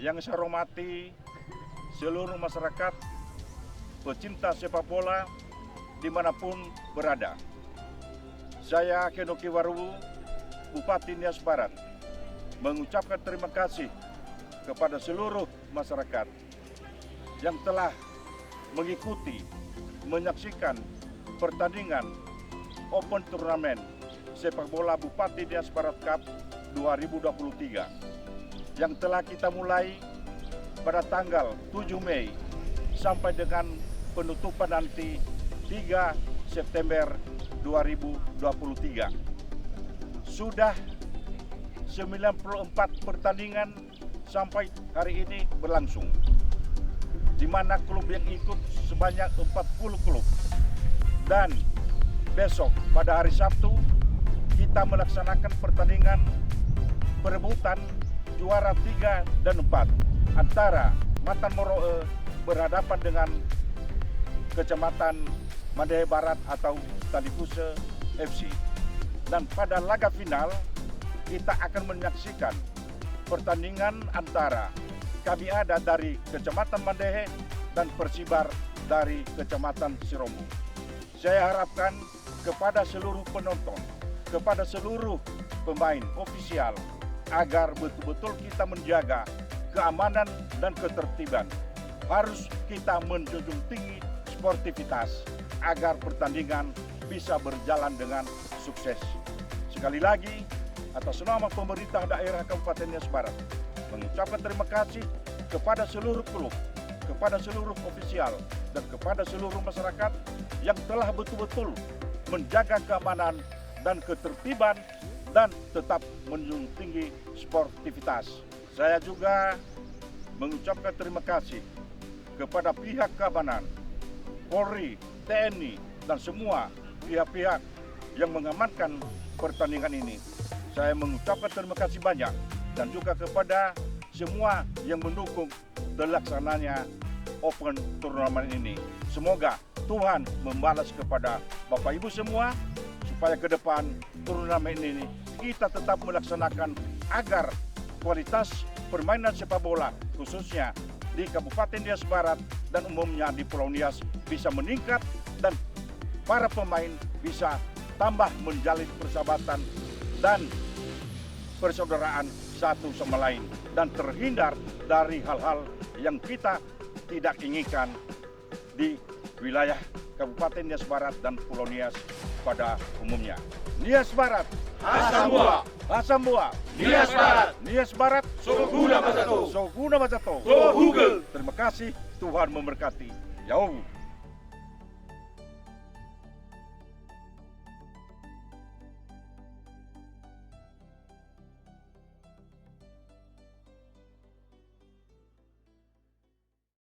Yang saya hormati seluruh masyarakat pecinta sepak bola dimanapun berada. Saya Kenoki Waruwu, Bupati Nias Barat, mengucapkan terima kasih kepada seluruh masyarakat yang telah mengikuti, menyaksikan pertandingan Open Turnamen Sepak Bola Bupati Nias Barat Cup 2023 yang telah kita mulai pada tanggal 7 Mei sampai dengan penutupan nanti 3 September 2023. Sudah 94 pertandingan sampai hari ini berlangsung, di mana klub yang ikut sebanyak 40 klub. Dan besok pada hari Sabtu kita melaksanakan pertandingan perebutan juara 3 dan 4 antara Matan Moroe berhadapan dengan Kecamatan Mandehe Barat atau Talikuse FC. Dan pada laga final kita akan menyaksikan pertandingan antara Kabiada dari Kecamatan Mandehe dan Persibar dari Kecamatan Sirombung. Saya harapkan kepada seluruh penonton, kepada seluruh pemain ofisial, agar betul-betul kita menjaga keamanan dan ketertiban. Harus kita menjunjung tinggi sportivitas agar pertandingan bisa berjalan dengan sukses. Sekali lagi, atas nama pemerintah daerah Kabupaten Nias Barat, mengucapkan terima kasih kepada seluruh klub, kepada seluruh ofisial, dan kepada seluruh masyarakat yang telah betul-betul menjaga keamanan dan ketertiban dan tetap menjunjung tinggi sportivitas. Saya juga mengucapkan terima kasih kepada pihak keamanan, Polri, TNI, dan semua pihak-pihak yang mengamankan pertandingan ini. Saya mengucapkan terima kasih banyak dan juga kepada semua yang mendukung terlaksananya Open Turnamen ini. Semoga Tuhan membalas kepada Bapak Ibu semua supaya ke depan turnamen ini kita tetap melaksanakan agar kualitas permainan sepak bola khususnya di Kabupaten Nias Barat dan umumnya di Pulau Nias bisa meningkat dan para pemain bisa tambah menjalin persahabatan dan persaudaraan satu sama lain dan terhindar dari hal-hal yang kita tidak inginkan di wilayah Kabupaten Nias Barat dan Pulau Nias pada umumnya. Nias Barat, Asambua, Asambua, Nias Barat, Nias Barat, Soguna Masato, Soguna Masato. Go Google. Terima kasih, Tuhan memberkati. Jauh.